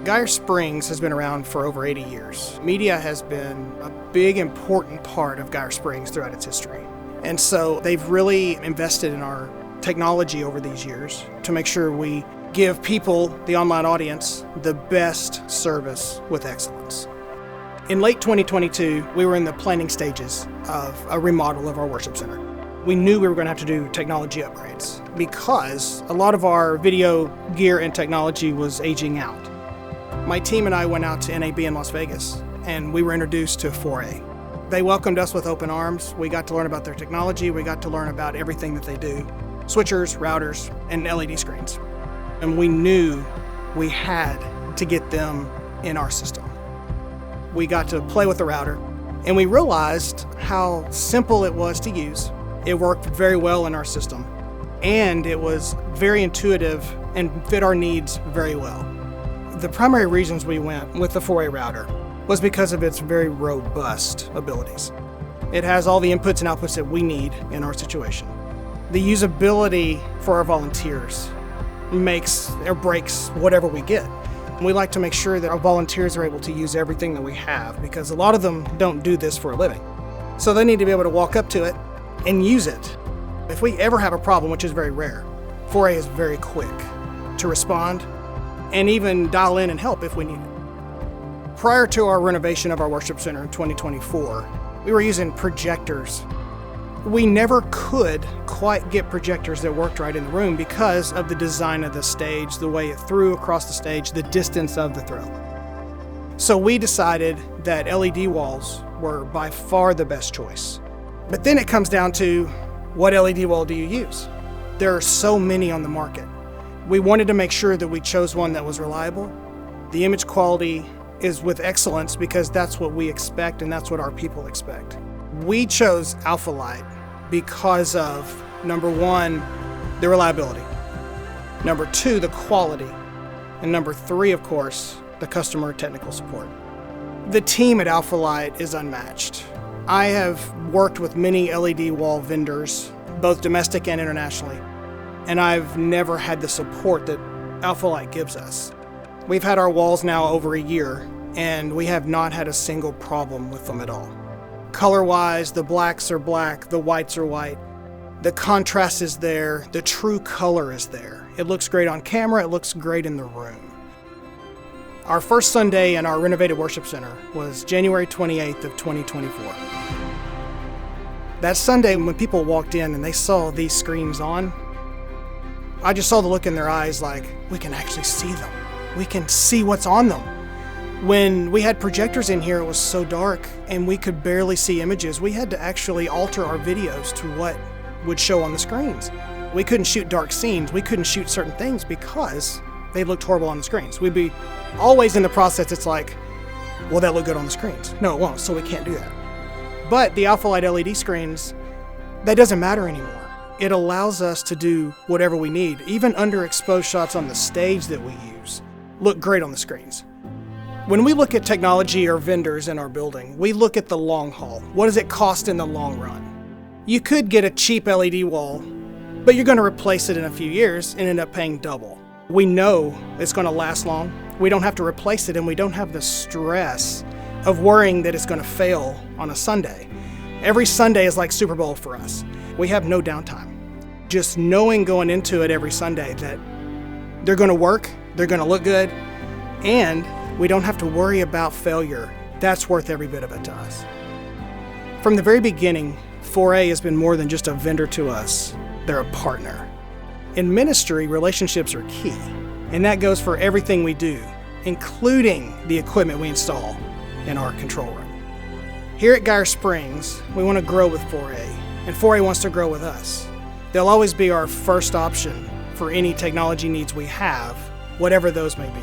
Geyer Springs has been around for over 80 years. Media has been a big, important part of Geyer Springs throughout its history. And so they've really invested in our technology over these years to make sure we give people, the online audience, the best service with excellence. In late 2022, we were in the planning stages of a remodel of our worship center. We knew we were going to have to do technology upgrades because a lot of our video gear and technology was aging out. My team and I went out to NAB in Las Vegas, and we were introduced to 4A. They welcomed us with open arms. We got to learn about their technology. We got to learn about everything that they do, switchers, routers, and LED screens. And we knew we had to get them in our system. We got to play with the router, and we realized how simple it was to use. It worked very well in our system, and it was very intuitive and fit our needs very well. The primary reasons we went with the 4A router was because of its very robust abilities. It has all the inputs and outputs that we need in our situation. The usability for our volunteers makes or breaks whatever we get. We like to make sure that our volunteers are able to use everything that we have because a lot of them don't do this for a living. So they need to be able to walk up to it and use it. If we ever have a problem, which is very rare, 4A is very quick to respond and even dial in and help if we need it. Prior to our renovation of our worship center in 2024, we were using projectors. We never could quite get projectors that worked right in the room because of the design of the stage, the way it threw across the stage, the distance of the throw. So we decided that LED walls were by far the best choice. But then it comes down to what LED wall do you use? There are so many on the market. We wanted to make sure that we chose one that was reliable. The image quality is with excellence because that's what we expect and that's what our people expect. We chose Alfalite because of, number one, the reliability, number two, the quality, and number three, of course, the customer technical support. The team at Alfalite is unmatched. I have worked with many LED wall vendors, both domestic and internationally, and I've never had the support that Alfalite gives us. We've had our walls now over a year, and we have not had a single problem with them at all. Color-wise, the blacks are black, the whites are white. The contrast is there, the true color is there. It looks great on camera, it looks great in the room. Our first Sunday in our renovated worship center was January 28th of 2024. That Sunday, when people walked in and they saw these screens on, I just saw the look in their eyes like, we can actually see them. We can see what's on them. When we had projectors in here, it was so dark and we could barely see images. We had to actually alter our videos to what would show on the screens. We couldn't shoot dark scenes. We couldn't shoot certain things because they looked horrible on the screens. We'd be always in the process, it's like, will that look good on the screens? No, it won't, so we can't do that. But the Alfalite LED screens, that doesn't matter anymore. It allows us to do whatever we need. Even underexposed shots on the stage that we use look great on the screens. When we look at technology or vendors in our building, we look at the long haul. What does it cost in the long run? You could get a cheap LED wall, but you're going to replace it in a few years and end up paying double. We know it's going to last long. We don't have to replace it, and we don't have the stress of worrying that it's going to fail on a Sunday. Every Sunday is like Super Bowl for us. We have no downtime. Just knowing going into it every Sunday that they're going to work, they're going to look good, and we don't have to worry about failure. That's worth every bit of it to us. From the very beginning, 4A has been more than just a vendor to us. They're a partner. In ministry, relationships are key, and that goes for everything we do, including the equipment we install in our control room. Here at Geyer Springs, we want to grow with 4A, and 4A wants to grow with us. They'll always be our first option for any technology needs we have, whatever those may be.